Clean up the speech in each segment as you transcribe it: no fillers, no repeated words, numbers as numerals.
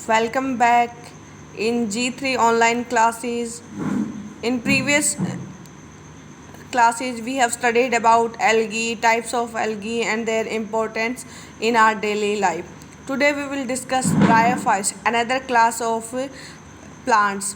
Welcome back in G3 online classes. In previous classes, we have studied about algae, types of algae, and their importance in our daily life. Today, we will discuss bryophytes, another class of plants.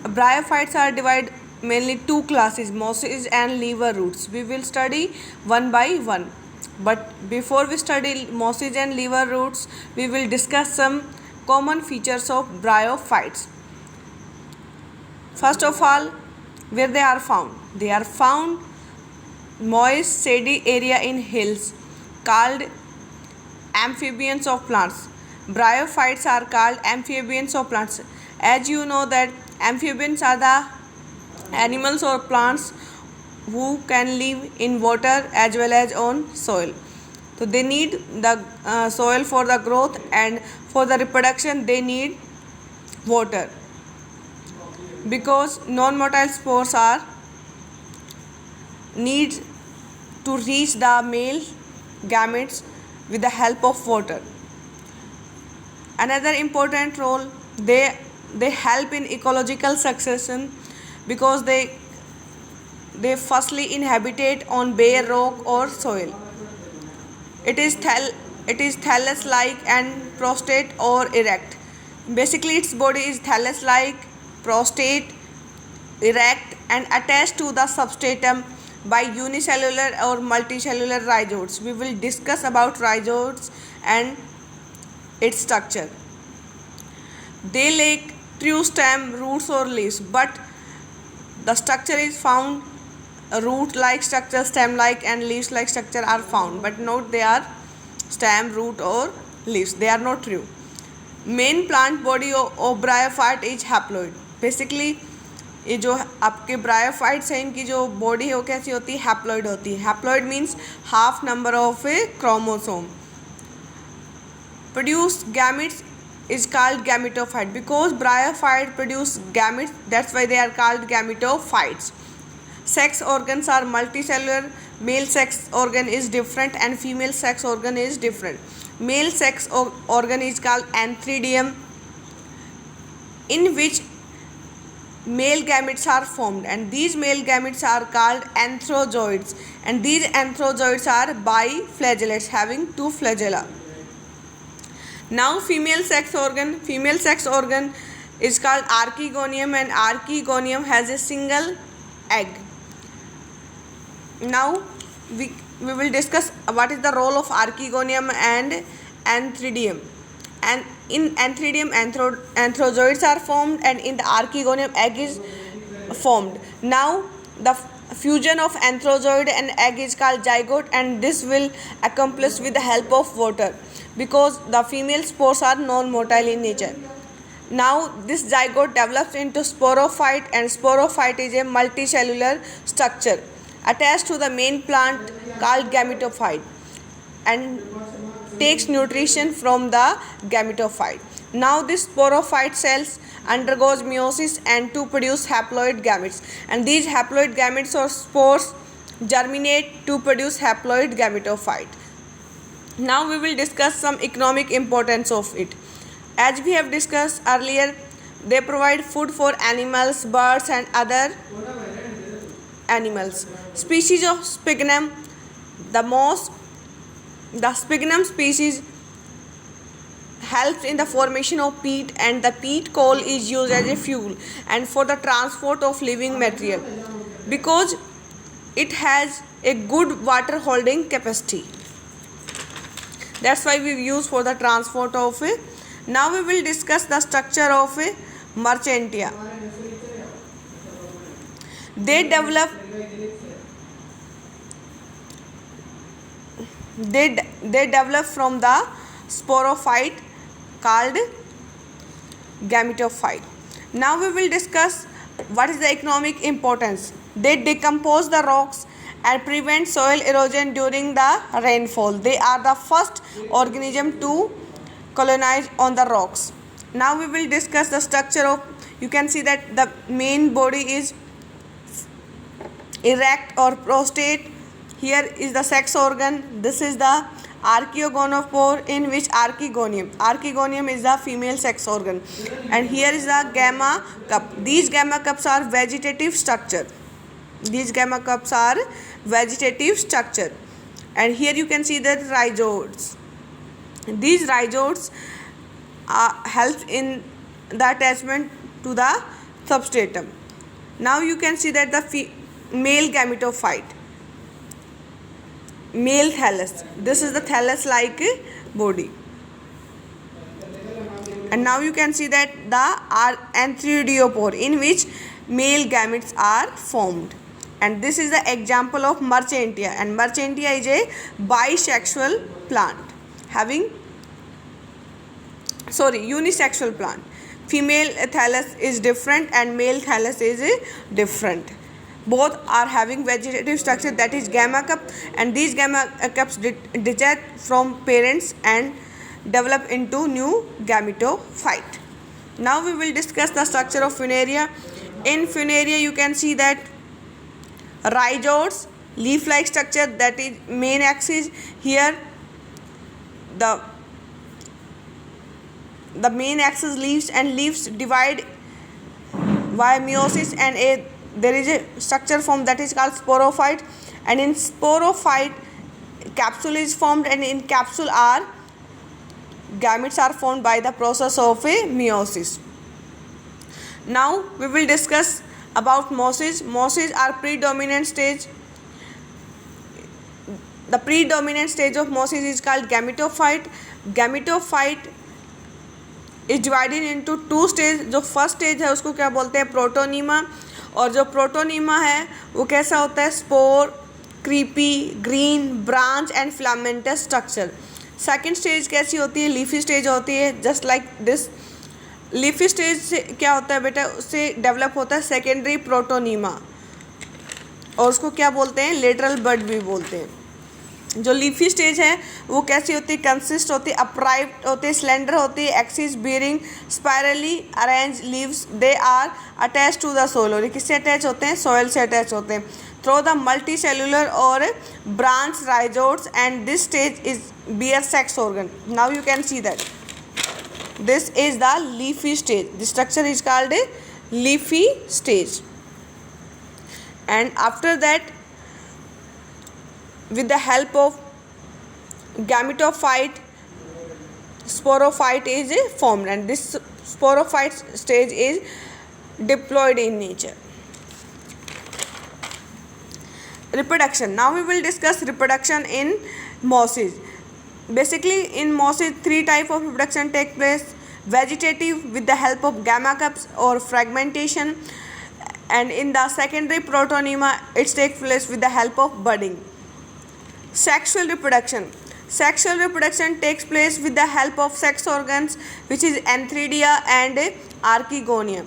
Bryophytes are divided mainly two classes, mosses and lever roots. We will study one by one. But before we study mosses and lever roots, we will discuss some common features of bryophytes. First of all, where they are found? They are found moist, shady area in hills called amphibians of plants. Bryophytes are called amphibians of plants. As you know that amphibians are the animals or plants who can live in water as well as on soil. So they need the soil for the growth, and for the reproduction they need water, because non-motile spores are need to reach the male gametes with the help of water. Another important role, they help in ecological succession, because they firstly inhabitate on bare rock or soil. It is thallus-like and prostate or erect. Basically, its body is thallus-like, prostate, erect, and attached to the substratum by unicellular or multicellular rhizoids. We will discuss about rhizoids and its structure. They lack true stem, roots, or leaves, but the structure is found. Root-like structure, stem-like, and leaves-like structure are found, but not they are stem, root, or leaves. They are not true. Main plant body of bryophyte is haploid. Basically, ये जो आपके bryophytes हैं, इनकी जो body है वो कैसी होती है? हैप्लॉइड होती है. Haploid means half number of A chromosome. Produce gametes is called gametophyte, because bryophyte produce gametes. That's why they are called gametophytes. Sex organs are multicellular. Male sex organ is different and female sex organ is different. Male sex organ is called antheridium, in which male gametes are formed, and these male gametes are called anthrozoids, and these anthrozoids are biflagellates having two flagella. Now female sex organ is called archegonium, and archegonium has a single egg. Now we will discuss what is the role of archegonium and antheridium. And in antheridium, anthrozoids are formed, and in the archegonium, egg is formed. Now the fusion of anthrozoid and egg is called zygote, and this will accomplish with the help of water, because the female spores are non-motile in nature. Now this zygote develops into sporophyte, and sporophyte is a multicellular structure attached to the main plant called gametophyte, and takes nutrition from the gametophyte. Now this sporophyte cells undergoes meiosis and to produce haploid gametes, and these haploid gametes or spores germinate to produce haploid gametophyte. Now we will discuss some economic importance of it. As we have discussed earlier, they provide food for animals, birds, and other animals. Species of sphagnum, the sphagnum species helps in the formation of peat, and the peat coal is used as a fuel and for the transport of living material, because it has a good water holding capacity. That's why we use for the transport of it. Now we will discuss the structure of a Marchantia. They develop from the sporophyte called gametophyte. Now we will discuss what is the economic importance. They decompose the rocks and prevent soil erosion during the rainfall. They are the first organism to colonize on the rocks. Now we will discuss the structure of, you can see that the main body is erect or prostate. Here is the sex organ. This is the archegonophore, in which archegonium is the female sex organ, and here is the gamma cup. These gamma cups are vegetative structure. And here you can see the rhizoids. These rhizoids help in the attachment to the substratum. Now you can see that the male gametophyte, male thallus. This is the thallus like body. And now you can see that the antheridiopore, in which male gametes are formed. And this is the example of Marchantia, and Marchantia is a bisexual plant having unisexual plant. Female thallus is different and male thallus is different. Both are having vegetative structure, that is gamma cup, and these gamma cups detach from parents and develop into new gametophyte. Now we will discuss the structure of Funaria. In Funaria you can see that rhizoids, leaf-like structure, that is main axis. Here the main axis leaves divide by meiosis, and there is a structure formed that is called sporophyte, and in sporophyte capsule is formed, and in capsule gametes are formed by the process of meiosis. Now we will discuss about mosses. Mosses are predominant stage. The predominant stage of mosses is called gametophyte. Gametophyte is divided into two stages. जो first stage है उसको क्या बोलते हैं, protonema, और जो protonema है वो कैसा होता है, spore, creepy, green, branch and filamentous structure. Second stage कैसी होती है, लीफी स्टेज होती है, just like this. Leafy stage से क्या होता है बेटा, उससे डेवलप होता है सेकेंडरी प्रोटोनीमा, और उसको क्या बोलते हैं, लेटरल बड भी बोलते हैं. जो लीफी स्टेज है वो कैसी होती है, कंसिस्ट होती है, अपराइट होती है, स्लेंडर होती है, axis bearing spirally arrange leaves, they are attach to the soil. और किससे अटैच होते हैं, सॉइल से अटैच होते हैं, थ्रू द मल्टी सेलुलर और branch rhizoids, and this stage is bear sex organ. Now you can see that this is the leafy stage. The structure is called a leafy stage, and after that with the help of gametophyte, sporophyte is formed, and this sporophyte stage is diploid in nature. Reproduction. Now we will discuss reproduction in mosses. Basically in mosses three type of reproduction take place: vegetative with the help of gamma cups or fragmentation, and in the secondary protonema it takes place with the help of budding. Sexual reproduction. Sexual reproduction takes place with the help of sex organs, which is antheridia and archegonia.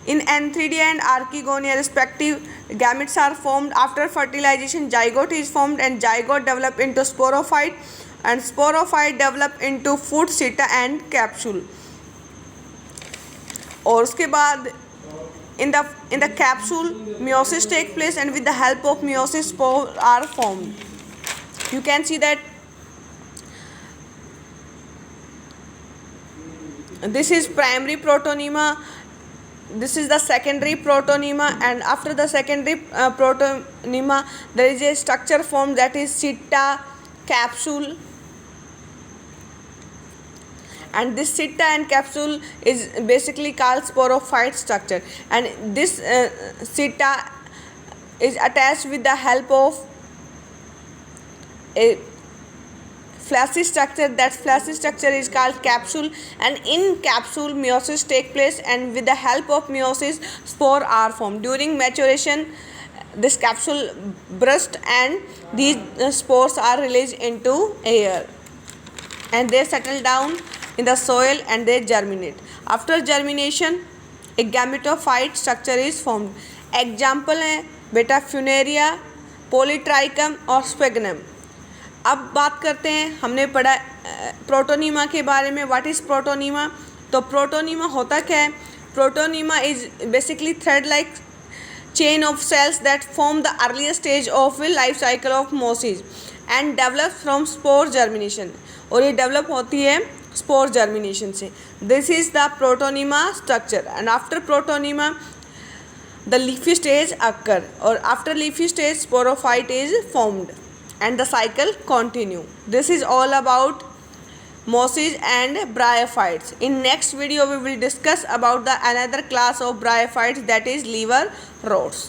In antheridia and archegonia respective, gametes are formed. After fertilization, zygote is formed, and zygote develop into sporophyte, and sporophyte develop into foot, seta and capsule. और उसके बाद in the capsule meiosis takes place, and with the help of meiosis spores are formed. You can see that this is primary protonema, this is the secondary protonema, and after the secondary protonema there is a structure formed, that is seta, capsule, and this seta and capsule is basically called sporophyte structure, and this seta is attached with the help of a fleshy structure. That fleshy structure is called capsule, and in capsule meiosis take place, and with the help of meiosis spore are formed. During maturation this capsule bursts, and these spores are released into air, and they settle down in the soil and they germinate. After germination a gametophyte structure is formed. Example है बेटा Funaria, पोलीट्राइकम और sphagnum. अब बात करते हैं, हमने पढ़ा protonema के बारे में. What is protonema? तो प्रोटोनीमा होता क्या है? Protonema is basically thread like chain of cells that form the earlier stage of a life cycle of mosses, and develop from spore germination, और ये डेवलप होती है स्पोर जर्मिनेशन से. This is the protonema structure. And after protonema the leafy stage occur, or after leafy stage sporophyte is formed and the cycle continue. This is all about mosses and bryophytes. In next video we will discuss about the another class of bryophytes, that is liver rots.